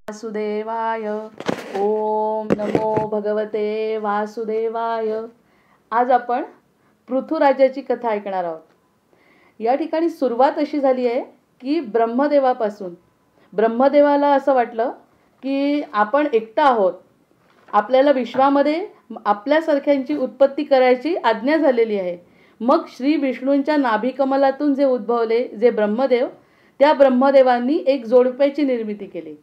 वासुदेवाय. ओम नमो भगवते वासुदेवाय. आज आपण पृथुराजाची कथा ऐकणार आहोत. या ठिकाणी सुरुवात अशी झाली आहे की ब्रह्मदेवापासून. ब्रह्मदेवाला असं वाटलं की आपण एकटा आहोत, आपल्याला विश्वामध्ये आपल्यासारख्यांची उत्पत्ती करायची आज्ञा झालेली आहे. मग श्री विष्णूंच्या नाभिकमलातून जे उद्भवले जे ब्रह्मदेव, त्या ब्रह्मदेवांनी एक जोडप्याची निर्मिती केली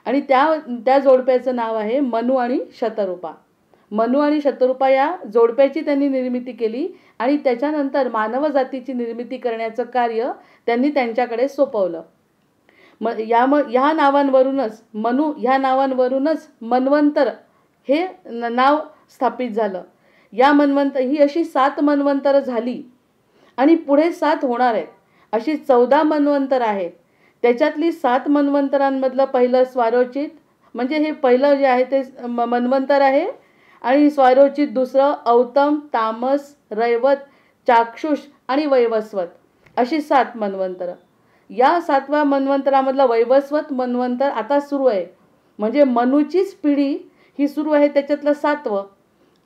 आणि त्या जोडप्याचं नाव आहे मनु आणि शतरूपा. मनु आणि शतरूपा या जोडप्याची त्यांनी निर्मिती केली आणि त्याच्यानंतर मानव जातीची निर्मिती करण्याचं कार्य त्यांनी त्यांच्याकडे सोपवलं. ह्या नावांवरूनच मनु ह्या नावांवरूनच मन्वंतर हे नाव स्थापित झालं. या ही अशी 7 मन्वंतर झाली आणि पुढे 7 होणार आहेत. अशी 14 मन्वंतर आहेत. त्याच्यातली 7 मन्वंतरांमधलं पहिलं स्वारोचित, म्हणजे हे पहिलं जे आहे ते मन्वंतर आहे. आणि स्वारोचित दुसरं औतम, तामस, रैवत, चाक्षुष आणि वैवस्वत अशी 7 मन्वंतर. या 7व्या मन्वंतरामधलं वैवस्वत मन्वंतर आता सुरू आहे. म्हणजे मनुचीच पिढी ही सुरू आहे, त्याच्यातलं 7वं.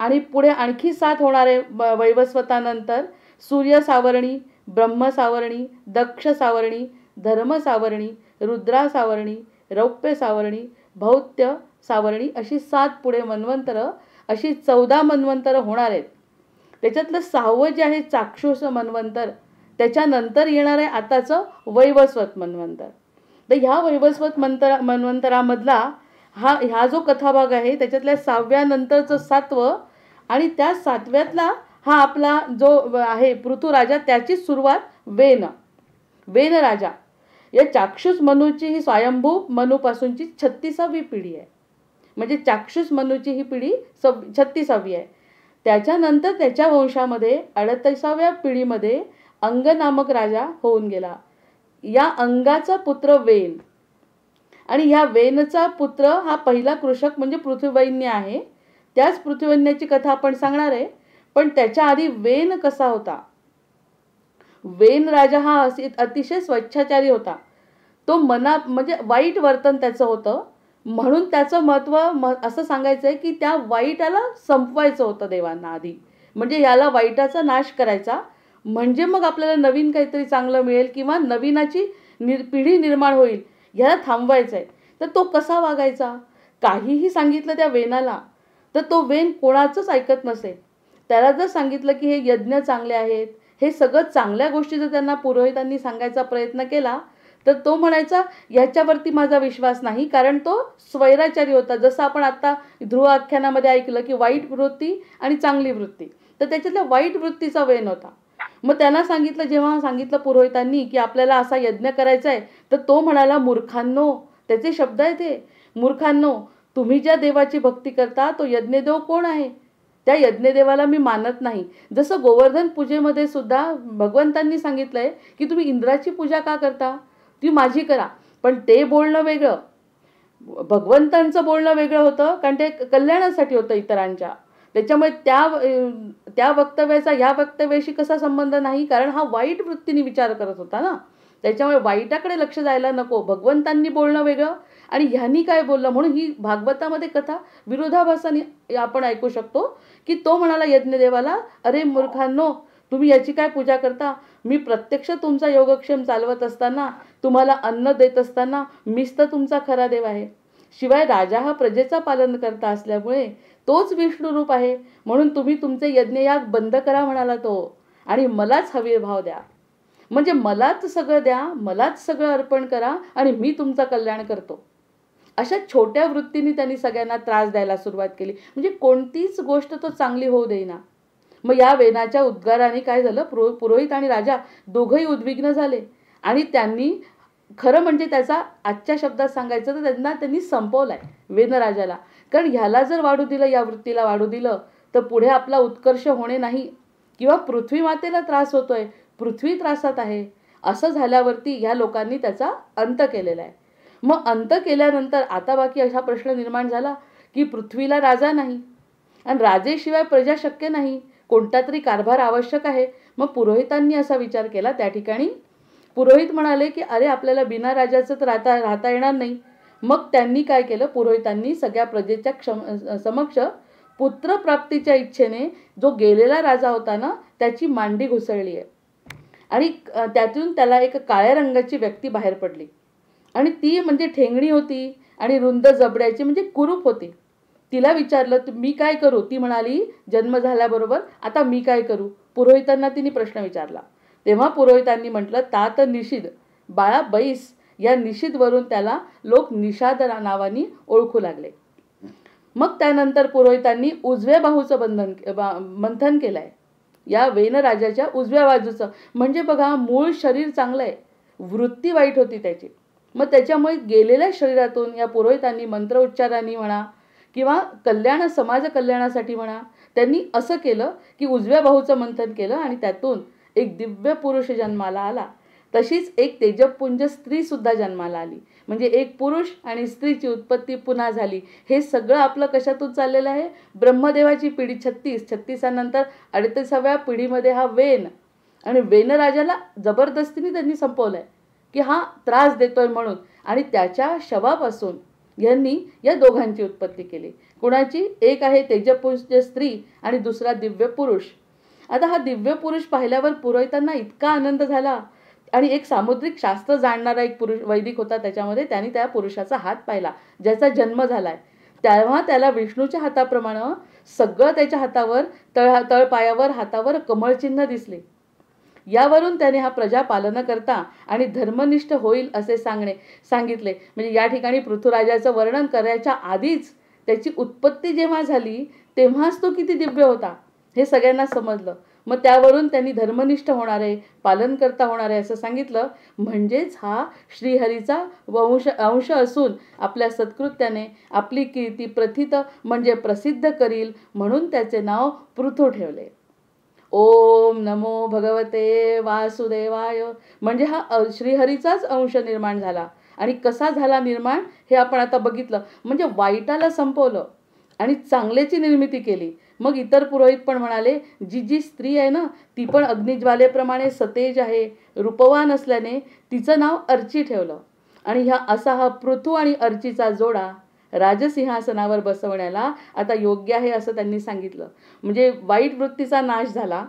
आणि पुढे आणखी 7 होणार आहे वैवस्वतानंतर. सूर्य सावरणी, ब्रह्म सावरणी, दक्ष सावरणी, धर्म सावरणी, रुद्रा सावरणी, रौप्य सावरणी, भौत्य सावरणी अशी 7 पुढे मन्वंतरं, अशी 14 मन्वंतरं होणार आहेत. त्याच्यातलं 6वं जे आहे चाक्षुष मन्वंतर, त्याच्यानंतर येणार आहे आताचं वैवस्वत मन्वंतर. तर ह्या वैवस्वत मन्वंतरामधला हा जो कथाभाग आहे त्याच्यातल्या 6व्या नंतरचं 7वं आणि त्या 7व्यातला हा आपला जो आहे पृथुराजा, त्याची सुरुवात वेन राजा. या चाक्षुष मनुची ही स्वयंभू मनुपासूनची 36वी पिढी आहे. म्हणजे चाक्षुष मनुची ही पिढी 36वी आहे. त्याच्यानंतर त्याच्या वंशामध्ये 38व्या पिढीमध्ये अंग नामक राजा होऊन गेला. या अंगाचा पुत्र वेन आणि ह्या वेनचा पुत्र हा पहिला कृषक म्हणजे पृथ्वीवैन्य आहे. त्याच पृथ्वीवैन्याची कथा आपण सांगणार आहे. पण त्याच्या आधी वेन कसा होता. वेन राजा हा अतिशय स्वच्छाचारी होता. तो म्हणजे वाईट वर्तन त्याचं होतं, म्हणून त्याचं महत्त्व असं सांगायचं आहे की त्या वाईटाला संपवायचं होतं देवांना आधी. म्हणजे याला वाईटाचा नाश करायचा, म्हणजे मग आपल्याला नवीन काहीतरी चांगलं मिळेल किंवा नवीनाची पिढी निर्माण होईल, ह्याला थांबवायचं आहे. तर तो कसा वागायचा, काहीही सांगितलं त्या वेनाला तर तो वेन कोणाचंच ऐकत नसे. त्याला जर सांगितलं की हे यज्ञ चांगले आहेत, हे सगळं चांगल्या गोष्टी जर त्यांना पुरोहितांनी सांगायचा प्रयत्न केला तर तो म्हणायचा ह्याच्यावरती माझा विश्वास नाही, कारण तो स्वैराचारी होता. जसं आपण आता ध्रुव आख्यानामध्ये ऐकलं की वाईट वृत्ती आणि चांगली वृत्ती, तर त्याच्यातल्या वाईट वृत्तीचा वेन होता. मग त्यांना जेव्हा सांगितलं पुरोहितांनी की आपल्याला असा यज्ञ करायचा आहे, तर तो म्हणाला, मूर्खांनो, त्याचे शब्द आहेत हे, मूर्खांनो, तुम्ही ज्या देवाची भक्ती करता तो यज्ञदेव कोण आहे, त्या यज्ञदेवाला मी मानत नाही. जसं गोवर्धन पूजेमध्ये सुद्धा भगवंतांनी सांगितलंय की तुम्ही इंद्राची पूजा का करता, ती माझी करा. पण ते बोलणं वेगळं, भगवंतांचं बोलणं वेगळं होतं, कारण ते कल्याणासाठी होतं इतरांच्या. त्याच्यामुळे त्या वक्तव्याचा ह्या वक्तव्याशी कसा संबंध नाही, कारण हा वाईट वृत्तीने विचार करत होता ना. त्याच्यामुळे वाईटाकडे लक्ष जायला नको. भगवंतांनी बोलणं वेगळं आणि ह्यांनी काय बोललं, म्हणून ही भागवतामध्ये कथा विरोधाभासाने आपण ऐकू शकतो की तो म्हणाला यज्ञदेवाला, अरे मूर्खांनो, तुम्ही याची काय पूजा करता, मी प्रत्यक्ष तुमचा योगक्षेम चालवत असताना, तुम्हाला अन्न देत असताना मीच तर तुमचा खरा देव आहे. शिवाय राजा हा प्रजेचा पालन करता असल्यामुळे तोच विष्णू रूप आहे, म्हणून तुम्ही तुमचे यज्ञयाग बंद करा म्हणाला तो, आणि मलाच हवीर्भाव द्या. म्हणजे मलाच सगळं द्या, मलाच सगळं अर्पण करा आणि मी तुमचं कल्याण करतो. अशा छोट्या वृत्तीने त्यांनी सगळ्यांना त्रास द्यायला सुरुवात केली. म्हणजे कोणतीच गोष्ट तो चांगली होऊ देईना. मग या वेनाच्या उद्गाराने काय झालं, पुरोहित आणि राजा दोघंही उद्विग्न झाले आणि त्यांनी खरं म्हणजे त्याचा आजच्या शब्दात सांगायचं तर त्यांनी संपवलाय वेनराजाला. कारण ह्याला जर वाढू दिलं, या वृत्तीला वाढू दिलं, तर पुढे आपला उत्कर्ष होणे नाही, किंवा पृथ्वी मातेला त्रास होतोय, पृथ्वी त्रासात आहे, असं झाल्यावरती ह्या लोकांनी त्याचा अंत केलेला आहे. मग अंत केल्यानंतर आता बाकी असा प्रश्न निर्माण झाला की पृथ्वीला राजा नाही आणि राजेशिवाय प्रजा शक्य नाही, कोणता तरी कारभार आवश्यक आहे. मग पुरोहितांनी असा विचार केला. त्या ठिकाणी पुरोहित म्हणाले की अरे, आपल्याला बिना राजाचं तर राहता येणार नाही, मग त्यांनी काय केलं, पुरोहितांनी सगळ्या प्रजेच्या समक्ष पुत्रप्राप्तीच्या इच्छेने जो गेलेला राजा होता ना त्याची मांडी घुसळली आहे. आणि त्यातून त्याला एक काळ्या रंगाची व्यक्ती बाहेर पडली आणि ती म्हणजे ठेंगणी होती आणि रुंद जबड्याची म्हणजे कुरूप होती. तिला विचारलं मी काय करू, ती म्हणाली जन्म झाल्याबरोबर आता मी काय करू. पुरोहितांना तिने प्रश्न विचारला. तेव्हा पुरोहितांनी म्हटलं तात निषिद, बाळा बैस. या निषिदवरून त्याला लोक निषाद नावाने ओळखू लागले. मग त्यानंतर पुरोहितांनी उजव्या बाहूचं मंथन केलंय. या वेन राजाच्या उजव्या बाजूचं. म्हणजे बघा मूळ शरीर चांगलं आहे, वृत्ती वाईट होती त्याची. मग त्याच्यामुळे गेलेल्या शरीरातून या पुरोहितांनी मंत्रोच्चारांनी म्हणा किंवा समाज कल्याणासाठी म्हणा त्यांनी असं केलं की उजव्या बाहूचं मंथन केलं आणि त्यातून एक दिव्य पुरुष जन्माला आला. तशीच एक तेजपुंज स्त्री सुद्धा जन्माला आली. म्हणजे एक पुरुष आणि स्त्रीची उत्पत्ती पुन्हा झाली. हे सगळं आपलं कशातून चाललेलं आहे, ब्रह्मदेवाची पिढी 36 38व्या पिढीमध्ये हा वेन आणि वेन राजाला जबरदस्तीने त्यांनी संपवलंय की हा त्रास देतोय म्हणून. आणि त्याच्या शवापासून यांनी या दोघांची उत्पत्ती केली. कुणाची, एक आहे तेजपुंज स्त्री आणि दुसरा दिव्य पुरुष. आता हा दिव्य पुरुष पाहिल्यावर पुरोहितांना इतका आनंद झाला आणि एक सामुद्रिक शास्त्र जाणणारा एक पुरुष वैदिक होता त्याच्यामध्ये, त्यांनी त्या पुरुषाचा हात पाहिला ज्याचा जन्म झालाय. तेव्हा त्याला विष्णूच्या हाताप्रमाणे सगळं त्याच्या हातावर तळपायावर हातावर कमळचिन्ह दिसले. यावरून त्याने हा प्रजा पालन करता आणि धर्मनिष्ठ होईल असे सांगितले. म्हणजे या ठिकाणी पृथ्वीराजाचं वर्णन करायच्या आधीच त्याची उत्पत्ती जेव्हा झाली तेव्हाच तो किती दिव्य होता हे सगळ्यांना समजलं. मग त्यावरून त्यांनी धर्मनिष्ठ होणारे, पालन करता होणारे असं सांगितलं. म्हणजेच हा श्रीहरीचा अंश असून आपल्या सत्कृत्याने आपली कीर्ती प्रथित म्हणजे प्रसिद्ध करील म्हणून त्याचे नाव पृथू ठेवले. ओम नमो भगवते वासुदेवाय. म्हणजे हा श्रीहरीचाच अंश निर्माण झाला. आणि कसा झाला निर्माण हे आपण आता बघितलं. म्हणजे वाईटाला संपवलं आणि चांगल्याची निर्मिती केली. मग इतर पुरोहित पण म्हणाले जी स्त्री आहे ना ती पण अग्निज्वालेप्रमाणे सतेज आहे, रूपवान असल्याने तिचं नाव अर्ची ठेवलं. आणि हा पृथू आणि अर्चीचा जोडा राजसिंहासनावर बसवण्याला आता योग्य आहे असं त्यांनी सांगितलं. म्हणजे वाईट वृत्तीचा नाश झाला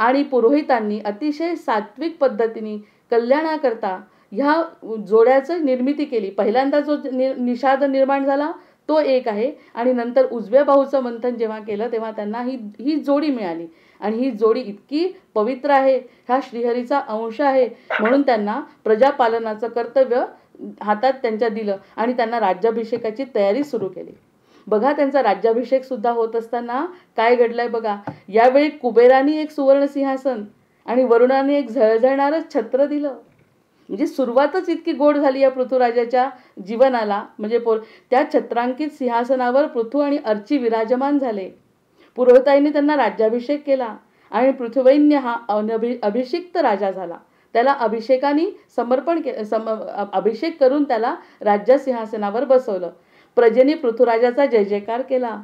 आणि पुरोहितांनी अतिशय सात्विक पद्धतीने कल्याणाकरता ह्या जोड्याचं निर्मिती केली. पहिल्यांदा जो निषाद निर्माण झाला तो एक आहे आणि नंतर उजव्या बाहूचं मंथन जेव्हा केलं तेव्हा त्यांना ही जोडी मिळाली. आणि ही जोडी इतकी पवित्र आहे, हा श्रीहरीचा अंश आहे म्हणून त्यांना प्रजापालनाचं कर्तव्य हातात त्यांच्या दिलं आणि त्यांना राज्याभिषेकाची तयारी सुरू केली. बघा त्यांचा राज्याभिषेक सुद्धा होत असताना काय घडलंय बघा. यावेळी कुबेराने एक सुवर्ण सिंहासन आणि वरुणाने एक झळझळणारं छत्र दिलं. म्हणजे सुरुवातच इतकी गोड झाली या पृथ्वीराजाच्या जीवनाला. म्हणजे त्या छत्रांकित सिंहासनावर पृथू आणि अर्ची विराजमान झाले. पुरोहितांनी त्यांना राज्याभिषेक केला आणि पृथ्वीवैन्य हा अभिषिक्त राजा झाला. त्याला अभिषेकाने अभिषेक करून त्याला राज्य सिंहासनावर बसवलं. प्रजेने पृथ्वीराजाचा जय जयकार केला.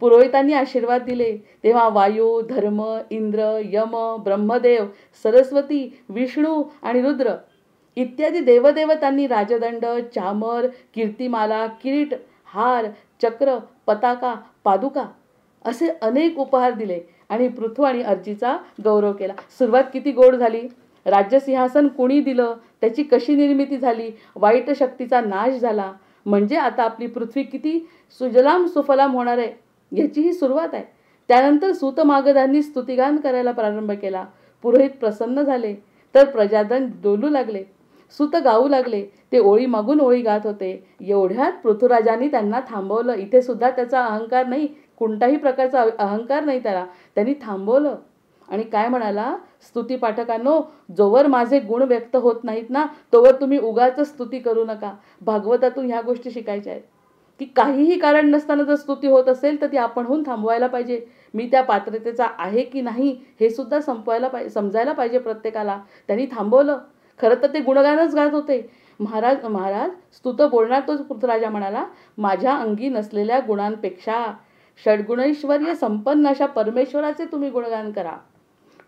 पुरोहितांनी आशीर्वाद दिले. तेव्हा वायू, धर्म, इंद्र, यम, ब्रह्मदेव, सरस्वती, विष्णू आणि रुद्र इत्यादी देवदेवतांनी राजदंड, चामर, कीर्तिमाला, किरीट, हार, चक्र, पताका, पादुका असे अनेक उपहार दिले आणि पृथू आणि अर्चीचा गौरव केला. सुरुवात किती गोड झाली. राज्यसिंहासन कोणी दिलं, त्याची कशी निर्मिती झाली, वाईट शक्तीचा नाश झाला. म्हणजे आता आपली पृथ्वी किती सुजलाम सुफलाम होणार आहे याची ही सुरुवात आहे. त्यानंतर सूतमागधांनी स्तुतिगान करायला प्रारंभ केला. पुरोहित प्रसन्न झाले तर प्रजाजन डोलू लागले, सूत गाऊ लागले. ते ओळी मागून ओळी गात होते. एवढ्यात पृथ्वीराजांनी त्यांना थांबवलं. इथे सुद्धा त्याचा अहंकार नाही, कोणताही प्रकारचा अहंकार नाही त्याला. त्यांनी थांबवलं आणि काय म्हणाला, स्तुती पाठकांनो, जोवर माझे गुण व्यक्त होत नाहीत ना तोवर तुम्ही उगाच स्तुती करू नका. भागवतातून ह्या गोष्टी शिकायच्या आहेत की काहीही कारण नसताना जर स्तुती होत असेल तर ती आपणहून थांबवायला पाहिजे. मी त्या पात्रतेचा आहे की नाही हे सुद्धा समजायला पाहिजे प्रत्येकाला. त्यांनी थांबवलं. खरं तर ते गुणगानच गात होते. महाराज स्तुत बोलणार तोच पृथ्वीराजा म्हणाला, माझ्या अंगी नसलेल्या गुणांपेक्षा षड्गुणैश्वर्य संपन्न अशा परमेश्वराचे तुम्ही गुणगान करा.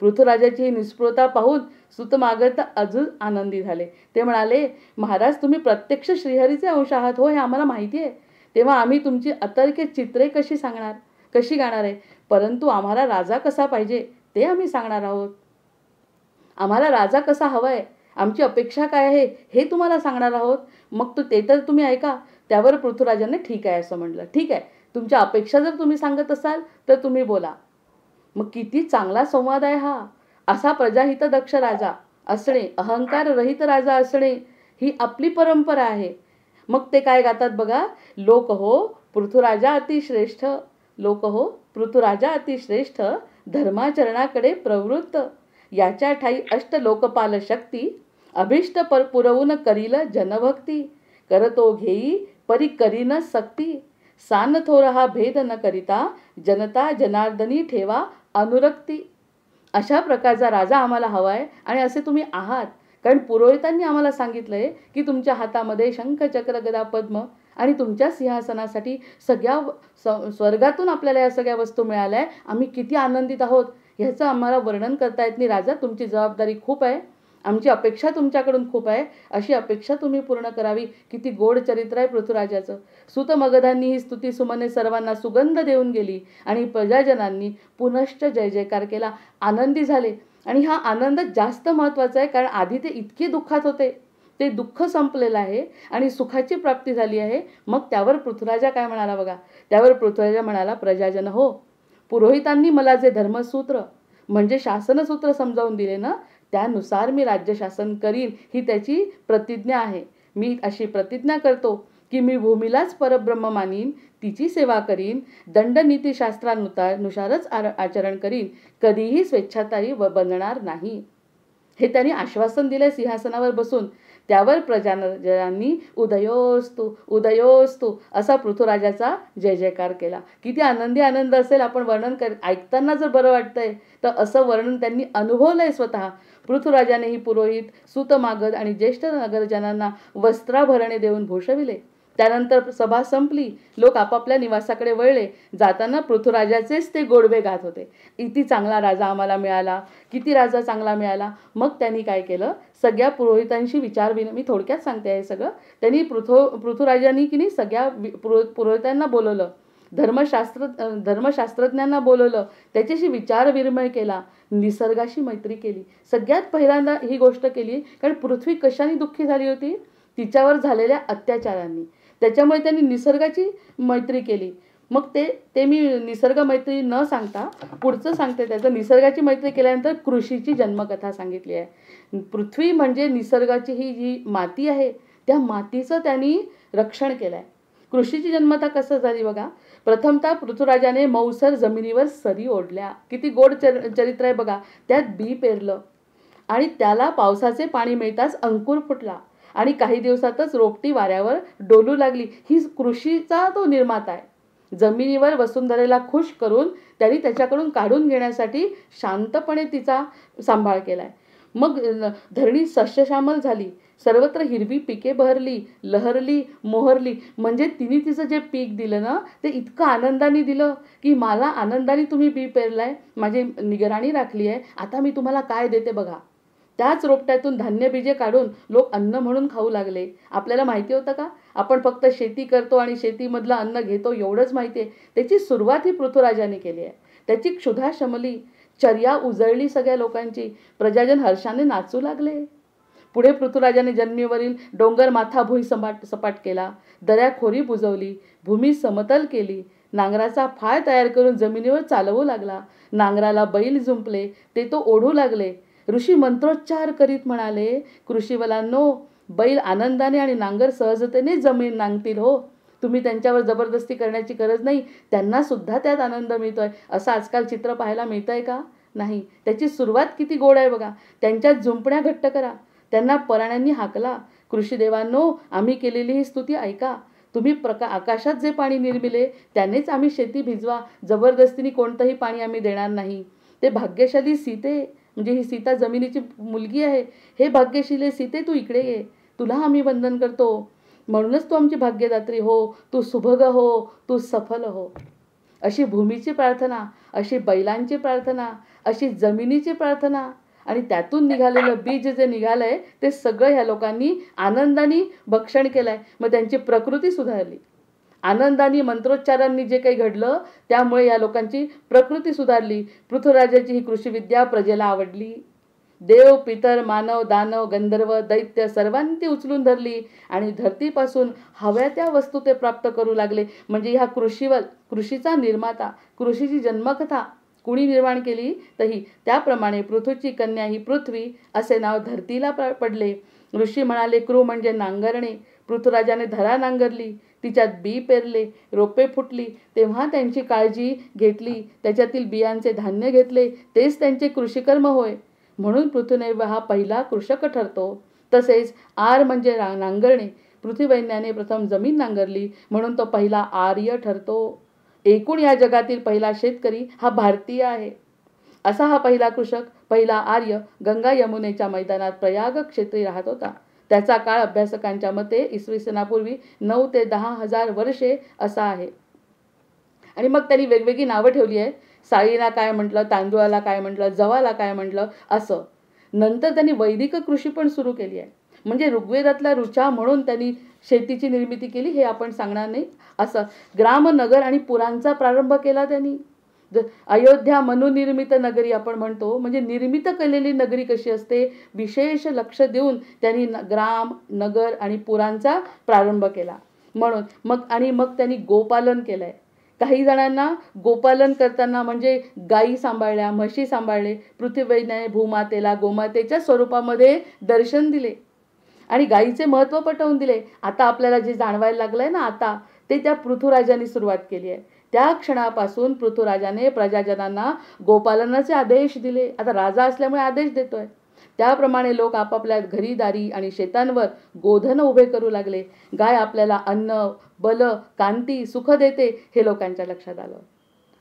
पृथ्वीराजाची ही निष्फळता पाहून सुतमागत अजून आनंदी झाले. ते म्हणाले, महाराज तुम्ही प्रत्यक्ष श्रीहरीचे अंश आहात हो, हे आम्हाला माहिती आहे. तेव्हा आम्ही तुमची अतर्क्य चित्रे कशी गाणार आहे, परंतु आम्हाला राजा कसा पाहिजे ते आम्ही सांगणार आहोत. आम्हाला राजा कसा हवाय, आमची अपेक्षा काय आहे हे तुम्हाला सांगणार आहोत. मग ते तर तुम्ही ऐका. त्यावर पृथ्वीराजाने ठीक आहे असं म्हटलं. ठीक आहे, तुमच्या अपेक्षा जर तुम्ही सांगत असाल तर तुम्ही बोला. मग किती चांगला संवाद आहे हा. असा प्रजाहित दक्ष राजा असणे, अहंकार रहित राजा असणे ही आपली परंपरा आहे. मग ते काय गातात बघा. लोक हो पृथ्वीराजा अतिश्रेष्ठ, लोक हो पृथ्वीराजा अतिश्रेष्ठ, धर्माचरणाकडे प्रवृत्त, याच्या ठाई अष्ट लोकपाल शक्ती, अभिष्ट पुरवून करील जनभक्ती, करतो घेई परी करीन सक्ती, सान थोर हा भेद न करिता, जनता जनार्दनी ठेवा अनुरक्ती. अशा प्रकारचा राजा आम्हाला हवाय आणि असे तुम्ही आहात. कारण पुरोहितांनी आम्हाला सांगितलंय की तुमच्या हातामध्ये शंख चक्र गदा पद्म आणि तुमच्या सिंहासनासाठी सगळ्या स्वर्गातून आपल्याला या सगळ्या वस्तू मिळाल्या. आम्ही किती आनंदित आहोत ह्याचं आम्हाला वर्णन करता येत नाही. राजा तुमची जबाबदारी खूप आहे, आमची अपेक्षा तुमच्याकडून खूप आहे, अशी अपेक्षा तुम्ही पूर्ण करावी. किती गोड चरित्र आहे पृथ्वीराजाचं. सूत मगधांनी ही स्तुती सुमने सर्वांना सुगंध देऊन गेली आणि प्रजाजनांनी पुनश्च जय जयकार केला, आनंदी झाले. आणि हा आनंद जास्त महत्त्वाचा आहे, कारण आधी ते इतके दुःखात होते, ते दुःख संपलेलं आहे आणि सुखाची प्राप्ती झाली आहे. मग त्यावर पृथ्वीराजा काय म्हणाला बघा. त्यावर पृथ्वीराजा म्हणाला, प्रजाजन हो, पुरोहितांनी मला जे धर्मसूत्र म्हणजे शासनसूत्र समजावून दिले ना, त्यानुसार मी राज्यशासन करीन, ही त्याची प्रतिज्ञा आहे. मी अशी प्रतिज्ञा करतो की मी भूमीलाच परब्रह्म मानीन, तिची सेवा करीन, दंडनीतीशास्त्रानुसारच आचरण करीन, कधीही स्वेच्छाताई बनणार नाही. हे त्यांनी आश्वासन दिले सिंहासनावर बसून. त्यावर प्रजाजनांनी उदयोस्तु उदयोस्तु असा पृथ्वीराजाचा जय जयकार केला. किती आनंदी आनंद असेल. आपण वर्णन ऐकताना जर बरं वाटतंय तर असं वर्णन त्यांनी अनुभवलंय स्वतः. पृथ्वीराजाने ही पुरोहित, सूतमागध आणि ज्येष्ठ नगरजनांना वस्त्राभरणे देऊन भूषविले. त्यानंतर सभा संपली. लोक आपापल्या निवासाकडे वळले. जाताना पृथ्वीराजाचेच ते गोडवे गात होते. किती चांगला राजा आम्हाला मिळाला, किती राजा चांगला मिळाला. मग त्यांनी काय केलं, सगळ्या पुरोहितांशी मी थोडक्यात सांगते आहे सगळं. त्यांनी पृथ्वीराजांनी की नाही सगळ्या पुरोहितांना बोलवलं, धर्मशास्त्रज्ञांना बोलवलं, त्याच्याशी विचारविनिमय केला, निसर्गाशी मैत्री केली. सगळ्यात पहिल्यांदा ही गोष्ट केली कारण पृथ्वी कशाने दुःखी झाली होती, तिच्यावर झालेल्या अत्याचारांनी. त्याच्यामुळे त्यांनी निसर्गाची मैत्री केली. मग ते मी निसर्ग मैत्री न सांगता पुढचं सांगते. त्याचं निसर्गाची मैत्री केल्यानंतर कृषीची जन्मकथा सांगितली आहे. पृथ्वी म्हणजे निसर्गाची ही जी माती आहे, त्या मातीचं त्यांनी रक्षण केलं आहे. कृषीची जन्मकथा कसं झाली बघा. प्रथमतः पृथ्वीराजाने मौसर जमिनीवर सरी ओढल्या. किती गोड चरित्र आहे बघा. त्यात बी पेरलं आणि त्याला पावसाचे पाणी मिळताच अंकुर फुटला आणि काही दिवसातच रोपटी वाऱ्यावर डोलू लागली. ही कृषीचा तो निर्माता आहे. जमिनीवर वसुंधरेला खुश करून त्यांनी त्याच्याकडून काढून घेण्यासाठी शांतपणे तिचा सांभाळ केलाय. मग धरणी सस्यश्यामल झाली. सर्वत्र हिरवी पिके बहरली, लहरली, मोहरली. म्हणजे तिने तिचं जे पीक दिलं ना, ते इतकं आनंदाने दिलं की मला आनंदाने तुम्ही बी पेरलाय, माझी निगराणी राखली आहे, आता मी तुम्हाला काय देते बघा. त्याच रोपट्यातून धान्य बीजे काढून लोक अन्न म्हणून खाऊ लागले. आपल्याला माहिती होतं का, आपण फक्त शेती करतो आणि शेतीमधलं अन्न घेतो एवढंच माहिती आहे. त्याची सुरुवात ही पृथ्वीराजाने केली आहे. त्याची क्षुधा शमली, चर्या उजळली सगळ्या लोकांची. प्रजाजन हर्षाने नाचू लागले. पुढे पृथ्वीराजाने जमिनीवरील डोंगर माथा भुई सपाट केला, दऱ्याखोरी बुजवली, भूमी समतल केली, नांगराचा फाळ तयार करून जमिनीवर चालवू लागला. नांगराला बैल जुंपले, ते तो ओढू लागले. ऋषी मंत्रोच्चार करीत म्हणाले, कृषीवलांनो, बैल आनंदाने आणि नांगर सहजतेने जमीन नांगतील हो. तुम्ही त्यांच्यावर जबरदस्ती करण्याची गरज नाही, त्यांना सुद्धा त्यात आनंद मिळतोय. असं आजकाल चित्र पाहायला मिळतंय का? नाही. त्याची सुरुवात किती गोड आहे बघा. त्यांच्यात जुंपण्या घट्ट करा, त्यांना पराण्यांनी हाकला. कृषीदेवांनो, आम्ही केलेली ही स्तुती ऐका. तुम्ही आकाशात जे पाणी निर्मिले त्यानेच आम्ही शेती भिजवा, जबरदस्तीने कोणतंही पाणी आम्ही देणार नाही. ते भाग्यशाली सीते, म्हणजे ही सीता जमिनीची मुलगी आहे, हे भाग्यशीले सीते तू इकडे ये, तुला आम्ही वंदन करतो. म्हणूनच तू आमची भाग्यदात्री हो, तू सुभग हो, तू सफल हो. अशी भूमीची प्रार्थना, अशी बैलांची प्रार्थना, अशी जमिनीची प्रार्थना आणि त्यातून निघालेलं बीज जे निघालंय ते सगळं ह्या लोकांनी आनंदाने भक्षण केलंय. मग त्यांची प्रकृती सुधारली. आनंदाने मंत्रोच्चारांनी जे काही घडलं त्यामुळे या लोकांची प्रकृती सुधारली. पृथ्वीराजाची ही कृषीविद्या प्रजेला आवडली. देव, पितर, मानव, दानव, गंधर्व, दैत्य सर्वांनी ती उचलून धरली आणि धरतीपासून हव्या त्या वस्तू ते प्राप्त करू लागले. म्हणजे ह्या कृषीचा निर्माता, कृषीची जन्मकथा कुणी निर्माण केली तर ही त्याप्रमाणे पृथ्वीची कन्या ही पृथ्वी असे नाव धरतीला पडले. ऋषी म्हणाले क्रू म्हणजे नांगरणे. पृथ्वीराजाने धरा नांगरली, तिच्यात बी पेरले, रोपे फुटली, तेव्हा त्यांची काळजी घेतली, त्याच्यातील बियांचे धान्य घेतले, तेच त्यांचे कृषिकर्म होय. म्हणून पृथ्वीनैव हा पहिला कृषक ठरतो. तसेच आर म्हणजे नांगरणे. पृथ्वीवैन्याने प्रथम जमीन नांगरली म्हणून तो पहिला आर्य ठरतो. एकूण या जगातील पहिला शेतकरी हा भारतीय आहे. असा हा पहिला कृषक, पहिला आर्य गंगा यमुनेच्या मैदानात प्रयाग क्षेत्री राहत होता. त्याचा काळ अभ्यासकांच्या मते इसवी सनापूर्वी 9 ते 10 हजार वर्षे असा आहे. आणि मग त्यांनी वेगवेगळी नावं ठेवली आहेत. साळीला काय म्हटलं, तांदूळाला काय म्हटलं, जवाला काय म्हटलं असं. नंतर त्यांनी वैदिक कृषी पण सुरू केली आहे. म्हणजे ऋग्वेदातला ऋचा म्हणून त्यांनी शेतीची निर्मिती केली हे आपण सांगणार नाही. असं ग्राम, नगर आणि पुरांचा प्रारंभ केला त्यांनी. अयोध्या मनुनिर्मित नगरी आपण म्हणतो, म्हणजे निर्मित केलेली नगरी कशी असते विशेष लक्ष देऊन त्यांनी ग्राम, नगर आणि पुरांचा प्रारंभ केला. म्हणून मग त्यांनी गोपालन केलंय. काही जणांना गोपालन करताना म्हणजे गायी सांभाळल्या, म्हशी सांभाळले. पृथ्वीवैन्याने भूमातेला गोमातेच्या स्वरूपामध्ये दर्शन दिले आणि गायीचे महत्त्व पटवून दिले. आता आपल्याला जे जाणवायला लागलंय ना आता ते त्या पृथ्वीराजांनी सुरुवात केली आहे. त्या क्षणापासून पृथ्वीराजाने प्रजाजनांना गोपालनाचे आदेश दिले. आता राजा असल्यामुळे आदेश देतोय. त्याप्रमाणे लोक आपापल्या घरी, दारी आणि शेतांवर गोधन उभे करू लागले. गाय आपल्याला अन्न, बल, कांती, सुख देते हे लोकांच्या लक्षात आलं.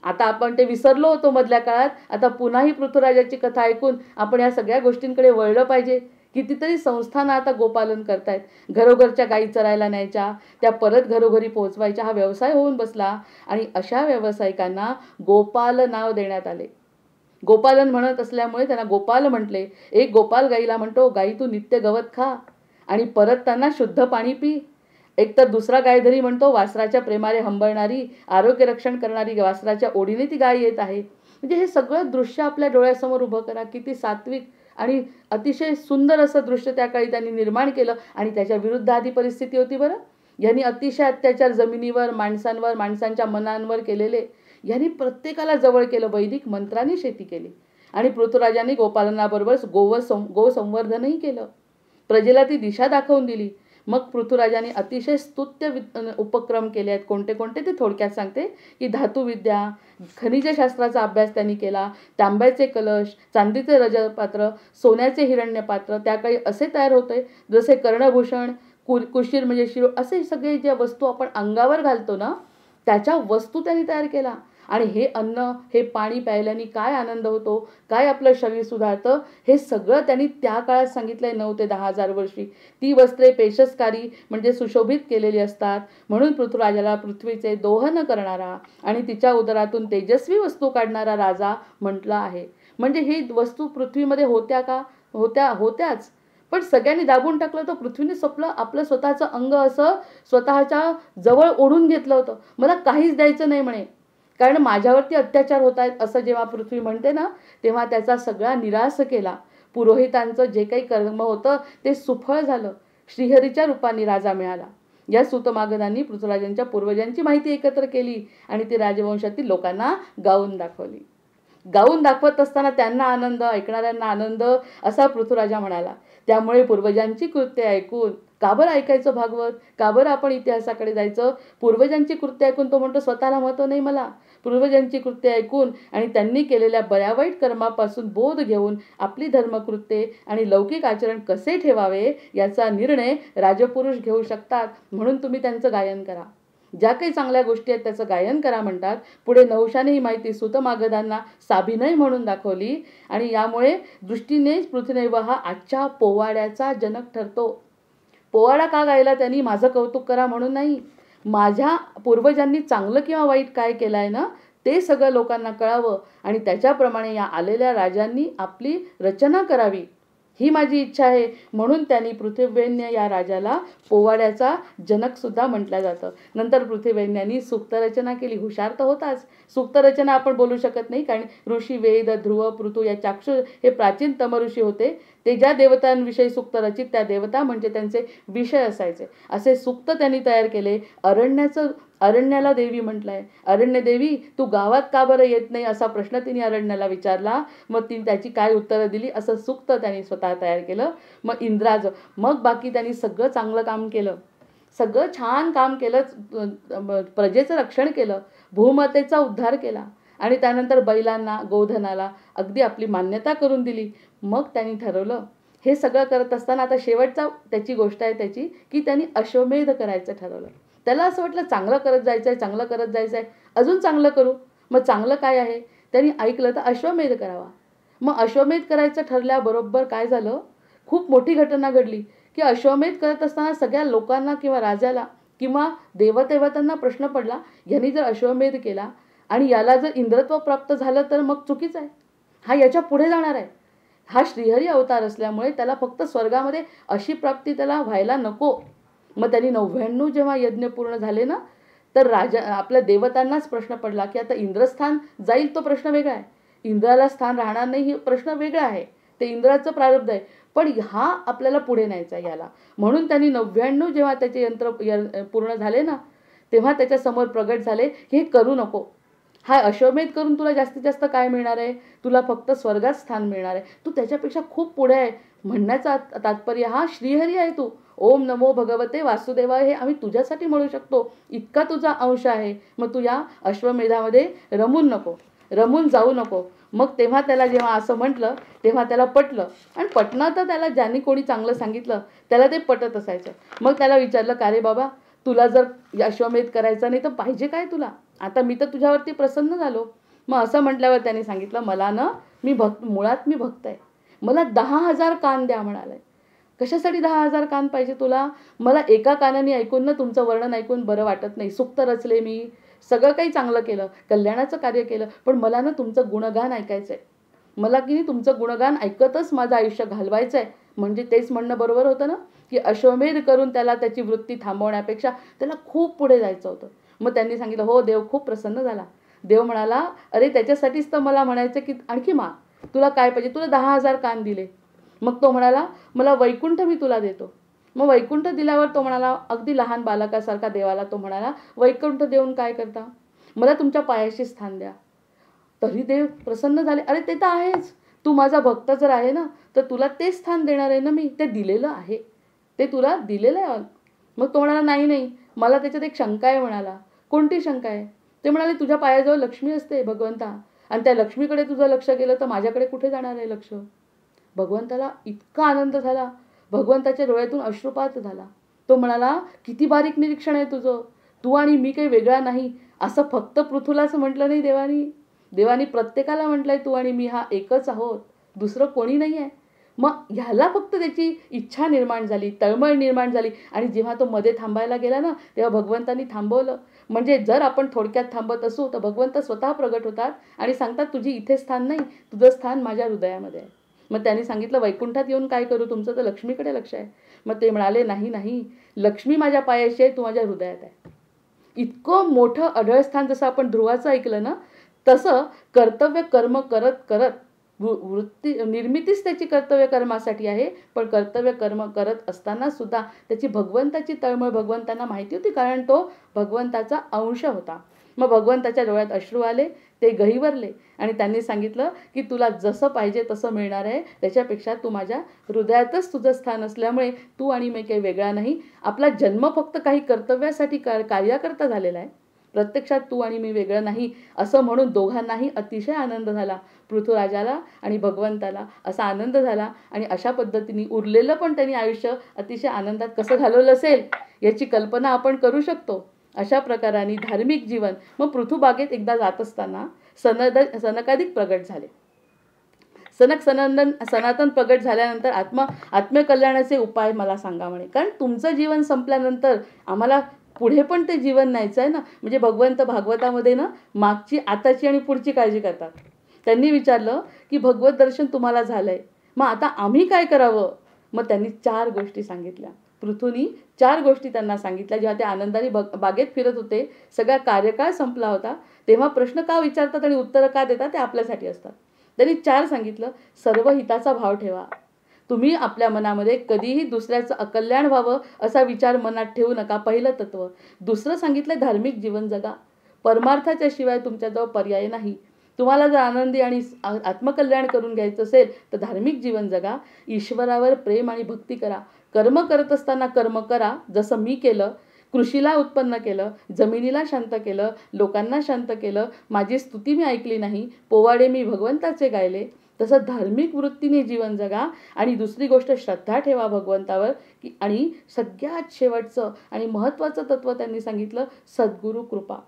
आता आपण ते विसरलो होतो मधल्या काळात. आता पुन्हा ही पृथ्वीराजाची कथा ऐकून आपण या सगळ्या गोष्टींकडे वळलं पाहिजे. कितीतरी संस्थांना आता गोपालन करतायत. घरोघरच्या गायी चरायला न्यायच्या, त्या परत घरोघरी पोहोचवायच्या. हा व्यवसाय होऊन बसला आणि अशा व्यावसायिकांना गोपाल नाव देण्यात आले. गोपालन म्हणत असल्यामुळे त्यांना गोपाल म्हटले. एक गोपाल गाईला म्हणतो, गाई तू नित्य गवत खा आणि परत त्यांना शुद्ध पाणी पी. एकतर दुसरा गायधरी म्हणतो, वासराच्या प्रेमाने हंबळणारी, आरोग्य रक्षण करणारी वासराच्या ओढीने ती गाय येत आहे. म्हणजे हे सगळं दृश्य आपल्या डोळ्यासमोर उभं करा. किती सात्विक आणि अतिशय सुंदर असं दृश्य त्या काळी त्यांनी निर्माण केलं. आणि त्याच्या विरुद्ध आधी परिस्थिती होती बरं. यांनी अतिशय अत्याचार जमिनीवर, माणसांवर, माणसांच्या मनांवर केलेले. यांनी प्रत्येकाला जवळ केलं. वैदिक मंत्रांनी शेती केली आणि पृथ्वीराजांनी गोपालनाबरोबर गोसंवर्धनही केलं. प्रजेला ती दिशा दाखवून दिली. मग पृथ्वीराजांनी अतिशय स्तुत्य उपक्रम केले आहेत. कोणते कोणते ते थोडक्यात सांगते की धातुविद्या, खनिजशास्त्राचा अभ्यास त्यांनी केला. तांब्याचे कलश, चांदीचे रजपात्र, सोन्याचे हिरण्यपात्र त्या काही असे तयार होते जसे कर्णभूषण, कुशीर म्हणजे शिरो, असे सगळे ज्या वस्तू आपण अंगावर घालतो ना त्याच्या वस्तू त्यांनी तयार केला. आणि हे अन्न, हे पाणी प्यायल्याने काय आनंद होतो, काय आपलं शरीर सुधारतं, हे सगळं त्यांनी त्या काळात सांगितलंय. 9 ते 10 हजार वर्षी. ती वस्त्रे पेशसकारी म्हणजे सुशोभित केलेली असतात. म्हणून पृथ्वीराजाला पृथ्वीचे दोहन करणारा आणि तिच्या उदरातून तेजस्वी वस्तू काढणारा राजा म्हटलं आहे. म्हणजे ही वस्तू पृथ्वीमध्ये होत्या का? होत्याच. पण सगळ्यांनी दाबून टाकलं तर पृथ्वीने आपलं स्वतःचं अंग असं स्वतःच्या जवळ ओढून घेतलं होतं. मला काहीच द्यायचं नाही म्हणे, कारण माझ्यावरती अत्याचार होत आहेत असं जेव्हा पृथ्वी म्हणते ना तेव्हा त्याचा सगळा निराश केला. पुरोहितांचं जे काही कर्म होतं ते सुफळ झालं. श्रीहरीच्या रूपाने राजा मिळाला. या सूतमागधांनी पृथ्वीराजांच्या पूर्वजांची माहिती एकत्र केली आणि ती राजवंशातील लोकांना गाऊन दाखवली. गाऊन दाखवत असताना त्यांना आनंद, ऐकणाऱ्यांना आनंद असा पृथ्वीराजा म्हणाला. त्यामुळे पूर्वजांची कृत्य ऐकून का बरं ऐकायचं भागवत, का बरं आपण इतिहासाकडे जायचं? पूर्वजांची कृत्य ऐकून तो म्हणतो स्वतःला महत्त्व नाही मला. पूर्वजांची कृत्य ऐकून आणि त्यांनी केलेल्या बऱ्या वाईट कर्मापासून बोध घेऊन आपली धर्मकृत्ये आणि लौकिक आचरण कसे ठेवावे याचा निर्णय राजपुरुष घेऊ शकतात. म्हणून तुम्ही त्यांचं गायन करा. ज्या काही चांगल्या गोष्टी आहेत त्याचं गायन करा म्हणतात. पुढे नहुषाने ही माहिती सूतमागधांना साभिनय म्हणून दाखवली आणि यामुळे दृष्टीने पृथ्वीनैव हा आजच्या पोवाड्याचा जनक ठरतो. पोवाडा का गायला त्यांनी? माझं कौतुक करा म्हणून नाही. माझ्या पूर्वजांनी चांगलं किंवा वाईट काय केलं आहे ना ते सगळं लोकांना कळावं आणि त्याच्याप्रमाणे या आलेल्या राजांनी आपली रचना करावी, ही माझी इच्छा आहे. म्हणून त्यांनी पृथ्वीवैन्य या राजाला पोवाड्याचा जनकसुद्धा म्हटलं जातं. नंतर पृथ्वीवैन्यांनी सूक्तरचना केली. हुशार तर होताच. सूक्तरचना आपण बोलू शकत नाही, कारण ऋषी वेद, ध्रुव, पृथू या चाक्षु हे प्राचीन तमऋषी होते. ते ज्या देवतांविषयी सूक्त रचित, त्या देवता म्हणजे त्यांचे विषय असायचे. असे सूक्त त्यांनी तयार केले. अरण्याला देवी म्हटलंय. अरण्य देवी, तू गावात का बरं येत नाही, असा प्रश्न तिने अरण्याला विचारला. मग तिने त्याची काय उत्तरं दिली, असं सूक्त त्यांनी स्वतः तयार केलं. मग इंद्राज, मग बाकी त्यांनी सगळं चांगलं काम केलं, सगळं छान काम केलं, प्रजेचं रक्षण केलं, भूमातेचा उद्धार केला आणि त्यानंतर बैलांना, गोधनाला अगदी आपली मान्यता करून दिली. मग त्यांनी ठरवलं, हे सगळं करत असताना आता शेवटचा त्याची गोष्ट आहे त्याची, की त्यांनी अश्वमेध करायचं ठरवलं. त्याला असं वाटलं चांगलं करत जायचं आहे, चांगलं करत जायचं आहे, अजून चांगलं करू. मग चांगलं काय आहे त्यांनी ऐकलं तर अश्वमेध करावा. मग अश्वमेध करायचं ठरल्याबरोबर काय झालं, खूप मोठी घटना घडली, की अश्वमेध करत असताना सगळ्या लोकांना किंवा राजाला किंवा देवदेवतांना प्रश्न पडला, यांनी जर अश्वमेध केला आणि याला जर इंद्रत्व प्राप्त झालं तर मग चुकीचं आहे, हा याच्या पुढे जाणार आहे. हा श्रीहरी अवतार असल्यामुळे त्याला फक्त स्वर्गामध्ये अशी प्राप्ती त्याला व्हायला नको. मग त्यांनी 99 जेव्हा यज्ञ पूर्ण झाले ना, तर राजा आपल्या देवतांनाच प्रश्न पडला, की आता इंद्रस्थान जाईल तो प्रश्न वेगळा आहे, इंद्राला स्थान राहणार नाही ही प्रश्न वेगळा आहे, ते इंद्राचं प्रारब्ध आहे, पण हा आपल्याला पुढे न्यायचा आहे याला. म्हणून त्यांनी 99 जेव्हा त्याचे यंत्र पूर्ण झाले ना, तेव्हा त्याच्यासमोर प्रगट झाले, हे करू नको. हा अश्वमेध करून तुला जास्तीत जास्त काय मिळणार आहे, तुला फक्त स्वर्गात स्थान मिळणार आहे, तू त्याच्यापेक्षा खूप पुढे आहे. म्हणण्याचा तात्पर्य हा श्रीहरी आहे तू. ओम नमो भगवते वासुदेवाय हे आम्ही तुझ्यासाठी म्हणू शकतो, इतका तुझा अंश आहे. मग तू या अश्वमेधामध्ये रमून जाऊ नको. मग तेव्हा त्याला जेव्हा असं म्हटलं तेव्हा त्याला पटलं, आणि पटणं तर त्याला ज्यांनी कोणी चांगलं सांगितलं त्याला ते पटत असायचं. मग त्याला विचारलं, का रे बाबा, तुला जर अश्वमेध करायचा नाही तर पाहिजे काय तुला, आता मी तर तुझ्यावरती प्रसन्न झालो. मग असं म्हटल्यावर त्यांनी सांगितलं, मला ना मुळात मी भक्त आहे, मला 10,000 कान द्या म्हणाले. कशासाठी 10,000 कान पाहिजे तुला, मला एका कानाने ऐकून ना तुमचं वर्णन ऐकून बरं वाटत नाही. सुक्त रचले मी, सगळं काही चांगलं केलं, कल्याणाचं कार्य केलं, पण मला ना तुमचं गुणगान ऐकायचं आहे. मला की तुमचं गुणगान ऐकतच माझं आयुष्य घालवायचं आहे. म्हणजे तेच म्हणणं बरोबर होतं ना, की अश्वमेध करून त्याला त्याची वृत्ती थांबवण्यापेक्षा त्याला खूप पुढे जायचं होतं. मग त्यांनी सांगितलं, हो, देव खूप प्रसन्न झाला. देव म्हणाला, अरे त्याच्यासाठीच तर मला म्हणायचं की आणखी माग, तुला काय पाहिजे, तुला 10,000 कान दिले. मग तो म्हणाला, मला वैकुंठ मी तुला देतो. मग वैकुंठ दिल्यावर तो म्हणाला, अगदी लहान बालकासारखा देवाला तो म्हणाला, वैकुंठ देऊन काय करता, मला तुमच्या पायाशी स्थान द्या. तरी देव प्रसन्न झाले, अरे ते तर आहेच, तू माझा भक्त जर आहे ना तर तुला ते स्थान देणार आहे ना, मी ते दिलेलं आहे, ते तुला दिलेलं आहे. मग तो म्हणाला, नाही, मला त्याच्यात एक शंका आहे. म्हणाला, कोणती शंका आहे. ते म्हणाले, तुझ्या पायाजवळ लक्ष्मी असते भगवंता, आणि त्या लक्ष्मीकडे तुझं लक्ष गेलं तर माझ्याकडे कुठे जाणार आहे लक्ष. भगवंताला इतका आनंद झाला, भगवंताच्या डोळ्यातून अश्रुपात झाला. तो म्हणाला, किती बारीक निरीक्षण आहे तुझं, तू आणि मी काही वेगळा नाही, असं फक्त पृथ्वीलाच म्हटलं नाही देवानी प्रत्येकाला म्हटलंय, तू आणि मी हा एकच आहोत, दुसरं कोणी नाही आहे. मग ह्याला फक्त त्याची इच्छा निर्माण झाली, तळमळ निर्माण झाली, आणि जेव्हा तो मध्ये थांबायला गेला ना तेव्हा भगवंतांनी थांबवलं. म्हणजे जर आपण थोडक्यात थांबत असू तर भगवंत स्वतः प्रगट होतात आणि सांगतात, तुझी इथे स्थान नाही, तुझं स्थान माझ्या हृदयामध्ये आहे. मग त्यांनी सांगितलं, वैकुंठात येऊन काय करू, तुमचं तर लक्ष्मीकडे लक्ष आहे. मग ते म्हणाले, नाही, लक्ष्मी माझ्या पायाशी आहे, तू माझ्या हृदयात आहे. इतकं मोठं अढळ स्थान, जसं आपण ध्रुवाचं ऐकलं ना, तसं कर्तव्य कर्म करत करत वृत्ती निर्मितीच त्याची कर्तव्य कर्मासाठी आहे, पण कर्तव्य कर्म करत असताना सुद्धा त्याची भगवंताची तळमळ भगवंतांना माहिती होती, कारण तो भगवंताचा अंश होता. मग भगवंताच्या डोळ्यात अश्रू आले, ते गहिवरले, आणि त्यांनी सांगितलं की तुला जसं पाहिजे तसं मिळणार आहे, त्याच्यापेक्षा तू माझ्या हृदयातच तुझं स्थान असल्यामुळे तू आणि मी काही वेगळा नाही. आपला जन्म फक्त काही कर्तव्यासाठी कार्याकरता झालेला आहे, प्रत्यक्षात तू आणि मी वेगळं नाही. असं म्हणून दोघांनाही अतिशय आनंद झाला, पृथ्वीराजाला आणि भगवंताला असा आनंद झाला. आणि अशा पद्धतीने उरलेलं पण त्यांनी आयुष्य अतिशय आनंदात कसं घालवलं असेल याची कल्पना आपण करू शकतो. अशा प्रकाराने धार्मिक जीवन. मग पृथुबागेत एकदा जात असताना सनकादिक प्रगट झाले. सनातन प्रगट झाल्यानंतर आत्मकल्याणाचे उपाय मला सांगा म्हणे, कारण तुमचं जीवन संपल्यानंतर आम्हाला पुढे पण ते जीवन न्यायचं आहे ना. म्हणजे भगवंत भागवतामध्ये ना मागची, आताची आणि पुढची काळजी करतात. त्यांनी विचारलं की भगवत दर्शन तुम्हाला झालंय, मग आता आम्ही काय करावं? मग त्यांनी 4 गोष्टी सांगितल्या. पृथूनी 4 गोष्टी त्यांना सांगितल्या. जेव्हा ते आनंदाने बागेत फिरत होते, सगळा कार्यकाळ संपला होता, तेव्हा प्रश्न का विचारतात आणि उत्तरं का देतात ते आपल्यासाठी असतात. त्यांनी 4 सांगितलं. सर्व हिताचा भाव ठेवा. तुम्ही आपल्या मनामध्ये कधीही दुसऱ्याचं अकल्याण व्हावं असा विचार मनात ठेवू नका. पहिलं तत्व. दुसरं सांगितलं धार्मिक जीवन जगा. परमार्थाच्या शिवाय तुमच्याजवळ पर्याय नाही. तुम्हाला जर आनंदी आणि आत्मकल्याण करून घ्यायचं असेल तर धार्मिक जीवन जगा. ईश्वरावर प्रेम आणि भक्ती करा. कर्म करत असताना कर्म करा, जसं मी केलं. कृषीला उत्पन्न केलं, जमिनीला शांत केलं, लोकांना शांत केलं. माझी स्तुती मी ऐकली नाही, पोवाडे मी भगवंताचे गायले. तसं धार्मिक वृत्तीने जीवन जगा. आणि दुसरी गोष्ट, श्रद्धा ठेवा भगवंतावर. की आणि सगळ्यात शेवटचं आणि महत्त्वाचं तत्त्व त्यांनी सांगितलं, सद्गुरू कृपा.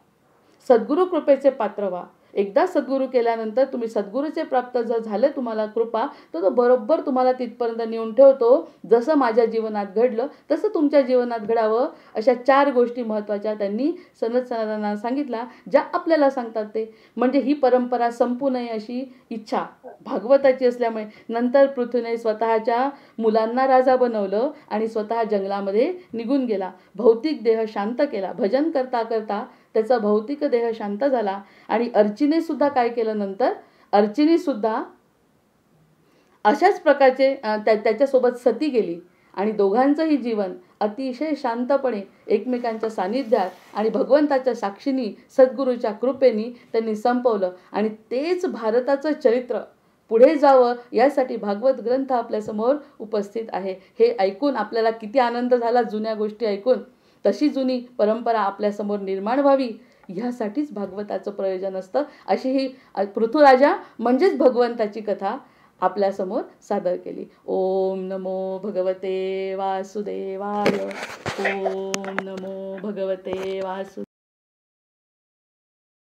सद्गुरू कृपेचे पात्र व्हा. एकदा सद्गुरू केल्यानंतर तुम्ही सद्गुरूचे प्राप्त जर झाले तुम्हाला कृपा, तर तो बरोबर तुम्हाला तिथपर्यंत नेऊन ठेवतो. जसं माझ्या जीवनात घडलं तसं तुमच्या जीवनात घडावं. अशा 4 गोष्टी महत्त्वाच्या त्यांनी सनत सनातनांना सांगितल्या, ज्या आपल्याला सांगतात ते. म्हणजे ही परंपरा संपू नये अशी इच्छा भागवताची असल्यामुळे नंतर पृथ्वीने स्वतःच्या मुलांना राजा बनवलं आणि स्वतः जंगलामध्ये निघून गेला. भौतिक देह शांत केला. भजन करता करता त्याचा भौतिक देह शांत झाला. आणि अर्चिने सुद्धा काय केलं नंतर, अर्चिने सुद्धा अशाच प्रकारचे त्याच्यासोबत सती गेली. आणि दोघांचंही जीवन अतिशय शांतपणे एकमेकांच्या सानिध्यात आणि भगवंताच्या साक्षीनी सद्गुरूच्या कृपेनी त्यांनी संपवलं. आणि तेच भारताचं चरित्र पुढे जावं यासाठी भागवत ग्रंथ आपल्यासमोर उपस्थित आहे. हे ऐकून आपल्याला किती आनंद झाला, जुन्या गोष्टी ऐकून. तशी जुनी परंपरा आपल्यासमोर निर्माण व्हावी ह्यासाठीच भागवताचं प्रयोजन असतं. अशी ही पृथुराजा म्हणजेच भगवंताची कथा आपल्यासमोर सादर केली. ओम नमो भगवते वासुदेवाय. ओम नमो भगवते वासुदेवाय.